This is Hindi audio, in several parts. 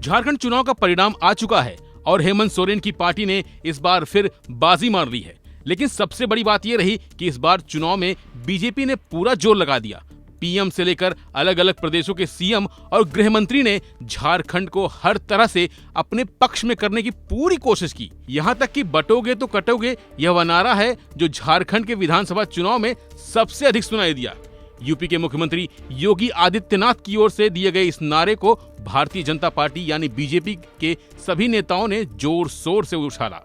झारखंड चुनाव का परिणाम आ चुका है और हेमंत सोरेन की पार्टी ने इस बार फिर बाजी मार ली है। लेकिन सबसे बड़ी बात यह रही कि इस बार चुनाव में बीजेपी ने पूरा जोर लगा दिया। पीएम से लेकर अलग अलग प्रदेशों के सीएम और गृह मंत्री ने झारखंड को हर तरह से अपने पक्ष में करने की पूरी कोशिश की। यहाँ तक कि बटोगे तो कटोगे यह वह नारा है जो झारखंड के विधानसभा चुनाव में सबसे अधिक सुनाई दिया। यूपी के मुख्यमंत्री योगी आदित्यनाथ की ओर से दिए गए इस नारे को भारतीय जनता पार्टी यानी बीजेपी के सभी नेताओं ने जोर शोर से उछाला।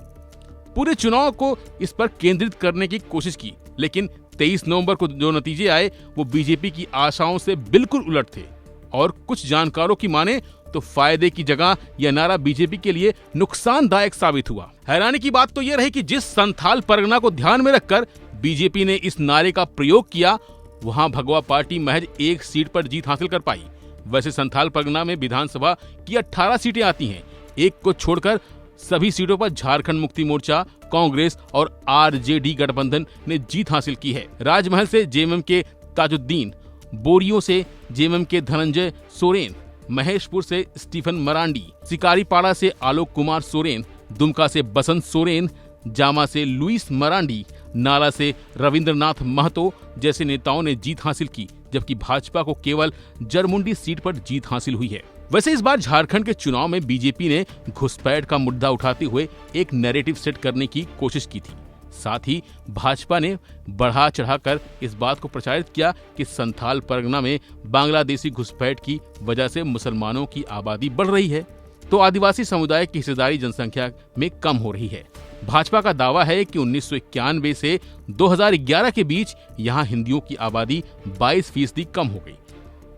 पूरे चुनाव को इस पर केंद्रित करने की कोशिश की, लेकिन 23 नवंबर को जो नतीजे आए वो बीजेपी की आशाओं से बिल्कुल उलट थे और कुछ जानकारों की माने तो फायदे की जगह यह नारा बीजेपी के लिए नुकसानदायक साबित हुआ। हैरानी की बात तो यह रही कि जिस संथाल परगना को ध्यान में रखकर बीजेपी ने इस नारे का प्रयोग किया, वहां भगवा पार्टी महज एक सीट पर जीत हासिल कर पाई। वैसे संथाल परगना में विधानसभा की 18 सीटें आती हैं। एक को छोड़कर सभी सीटों पर झारखंड मुक्ति मोर्चा, कांग्रेस और आरजेडी गठबंधन ने जीत हासिल की है। राजमहल से जेएमएम के ताजुद्दीन, बोरियो से जेएमएम के धनंजय सोरेन, महेशपुर से स्टीफन मरांडी, सिकारीपाड़ा से आलोक कुमार सोरेन, दुमका से बसंत सोरेन, जामा से लुइस मरांडी, नाला से रविंद्रनाथ महतो जैसे नेताओं ने जीत हासिल की, जबकि भाजपा को केवल जरमुंडी सीट पर जीत हासिल हुई है। वैसे इस बार झारखंड के चुनाव में बीजेपी ने घुसपैठ का मुद्दा उठाते हुए एक नैरेटिव सेट करने की कोशिश की थी। साथ ही भाजपा ने बढ़ा चढ़ाकर इस बात को प्रचारित किया कि संथाल परगना में बांग्लादेशी घुसपैठ की वजह से मुसलमानों की आबादी बढ़ रही है तो आदिवासी समुदाय की हिस्सेदारी जनसंख्या में कम हो रही है। भाजपा का दावा है कि 1991 से 2011 के बीच यहां हिंदुओं की आबादी 22% कम हो गई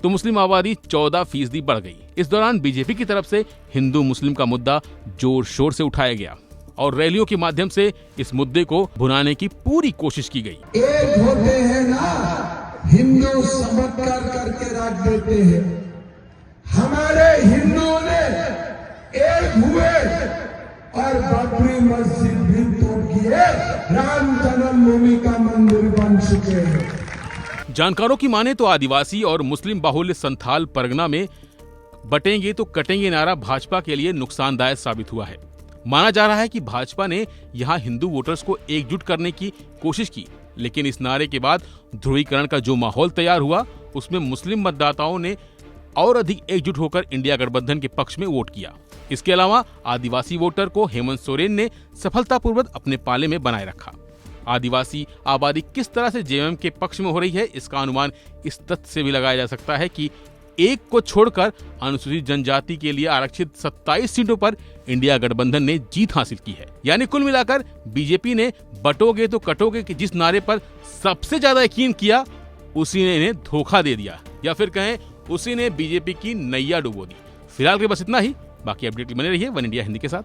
तो मुस्लिम आबादी 14% बढ़ गई। इस दौरान बीजेपी की तरफ से हिंदू मुस्लिम का मुद्दा जोर शोर से उठाया गया और रैलियों के माध्यम से इस मुद्दे को भुनाने की पूरी कोशिश की गई। एक होते हैं ना, हिंदू समझ करके रख देते हैं। हमारे हिंदुओं ने एक हुए और बाबरी मस्जिद भी तोड़ दिए, राम जन्मभूमि का मंदिर बन चुके हैं। जानकारों की माने तो आदिवासी और मुस्लिम बाहुल्य संथाल परगना में बटेंगे तो कटेंगे नारा भाजपा के लिए नुकसानदायक साबित हुआ है। माना जा रहा है कि भाजपा ने यहां हिंदू वोटर्स को एकजुट करने की कोशिश की, लेकिन इस नारे के बाद ध्रुवीकरण का जो माहौल तैयार हुआ उसमें मुस्लिम मतदाताओं ने और अधिक एकजुट होकर इंडिया गठबंधन के पक्ष में वोट किया। इसके अलावा आदिवासी वोटर को हेमंत सोरेन ने सफलतापूर्वक अपने पाले में बनाए रखा। आदिवासी आबादी किस तरह से जेएमएम के पक्ष में हो रही है, इसका अनुमान इस तथ्य से भी लगाया जा सकता है कि एक को छोड़कर अनुसूचित जनजाति के लिए आरक्षित 27 सीटों पर इंडिया गठबंधन ने जीत हासिल की है। यानी कुल मिलाकर बीजेपी ने बटोगे तो कटोगे के जिस नारे पर सबसे ज्यादा यकीन किया उसी ने इन्हें धोखा दे दिया, या फिर कहें उसी ने बीजेपी की नैया डुबो दी। फिलहाल के बस इतना ही। बाकी अपडेट बने रहिए वन इंडिया हिंदी के साथ।